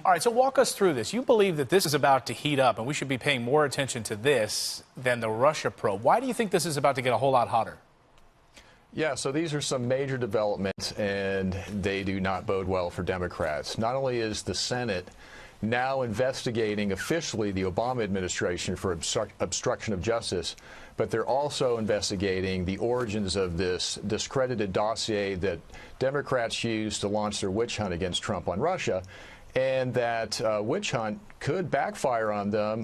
All right, so walk us through this. You believe that this is about to heat up, and we should be paying more attention to this than the Russia probe. Why do you think this is about to get a whole lot hotter? Yeah, so these are some major developments, and they do not bode well for Democrats. Not only is the Senate now investigating officially the Obama administration for obstruction of justice, but they're also investigating the origins of this discredited dossier that Democrats used to launch their witch hunt against Trump on Russia. And that witch hunt could backfire on them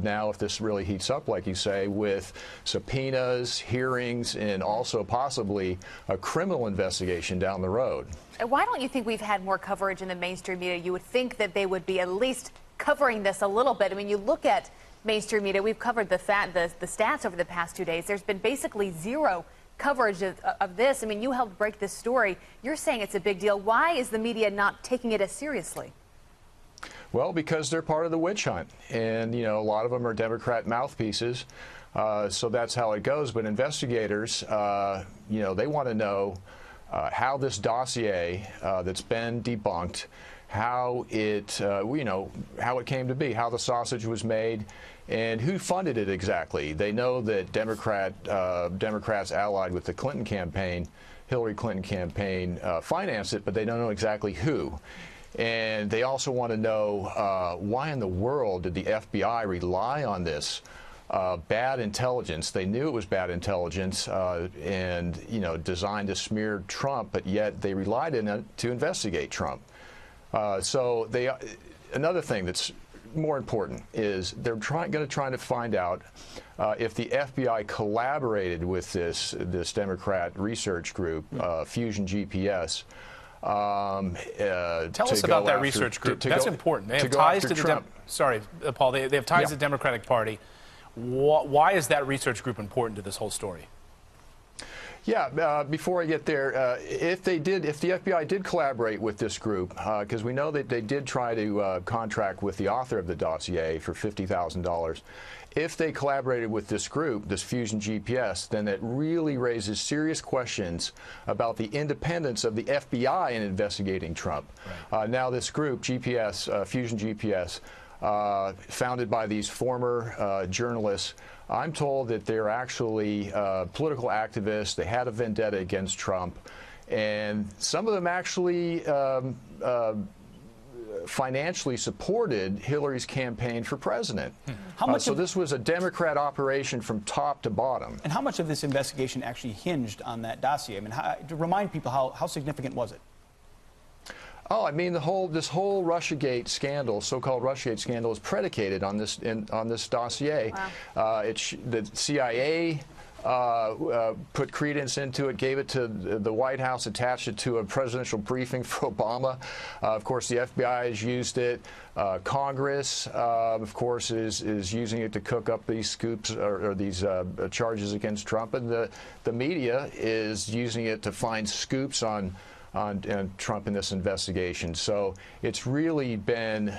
now if this really heats up, like you say, with subpoenas, hearings, and also possibly a criminal investigation down the road. Why don't you think we've had more coverage in the mainstream media? You would think that they would be at least covering this a little bit. I mean, you look at mainstream media, we've covered the stats over the past 2 days. There's been basically zero coverage of this. I mean, you helped break this story. You're saying it's a big deal. Why is the media not taking it as seriously? Well, because they're part of the witch hunt, and a lot of them are Democrat mouthpieces, so that's how it goes. But investigators, they want to know how this dossier that's been debunked, how it, how it came to be, how the sausage was made, and who funded it exactly. They know that Democrats allied with the Clinton campaign, Hillary Clinton campaign, financed it, but they don't know exactly who. And they also want to know why in the world did the FBI rely on this bad intelligence? They knew it was bad intelligence and, designed to smear Trump, but yet they relied on it to investigate Trump. So another thing that's more important is they're going to try to find out if the FBI collaborated with this Democrat research group, Fusion GPS. Tell us about that research group. That's important. They have ties to the Paul. They have ties to the Democratic Party. Why is that research group important to this whole story? Yeah, before I get there, if the FBI did collaborate with this group, because we know that they did try to contract with the author of the dossier for $50,000. If they collaborated with this group, this Fusion GPS, then it really raises serious questions about the independence of the FBI in investigating Trump. Right. Now, this group, Fusion GPS, founded by these former journalists, I'm told that they're actually political activists. They had a vendetta against Trump, and some of them actually financially supported Hillary's campaign for president. So this was a Democrat operation from top to bottom. And how much of this investigation actually hinged on that dossier? I mean, to remind people, how significant was it? Oh, I mean, this whole Russiagate scandal, so-called Russiagate scandal, is predicated on this dossier. Wow. The CIA put credence into it, gave it to the White House, attached it to a presidential briefing for Obama. Of course, the FBI has used it. Congress, of course, is using it to cook up these scoops or these charges against Trump, and the media is using it to find scoops on Trump in this investigation. So it's really been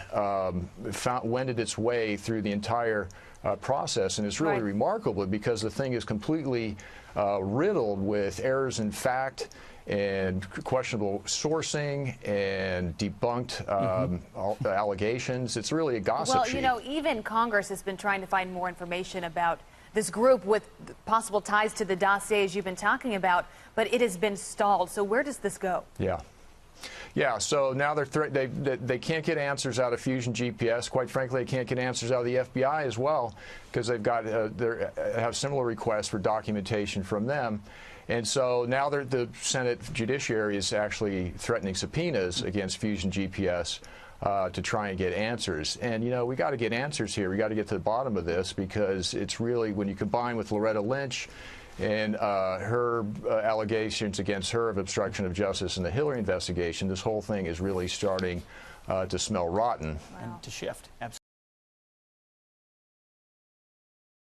wended its way through the entire process, and it's really remarkable because the thing is completely riddled with errors in fact and questionable sourcing and debunked allegations. It's really a gossip sheet. Well, even Congress has been trying to find more information about this group with possible ties to the dossier, as you've been talking about, but it has been stalled. So where does this go? Yeah, so now they can't get answers out of Fusion GPS. Quite frankly, they can't get answers out of the FBI as well, because they've got have similar requests for documentation from them. And so now the Senate Judiciary is actually threatening subpoenas against Fusion GPS to try and get answers. And, we got to get answers here. We got to get to the bottom of this, because it's really, when you combine with Loretta Lynch and her allegations against her of obstruction of justice in the Hillary investigation, this whole thing is really starting to smell rotten. And to shift. Absolutely.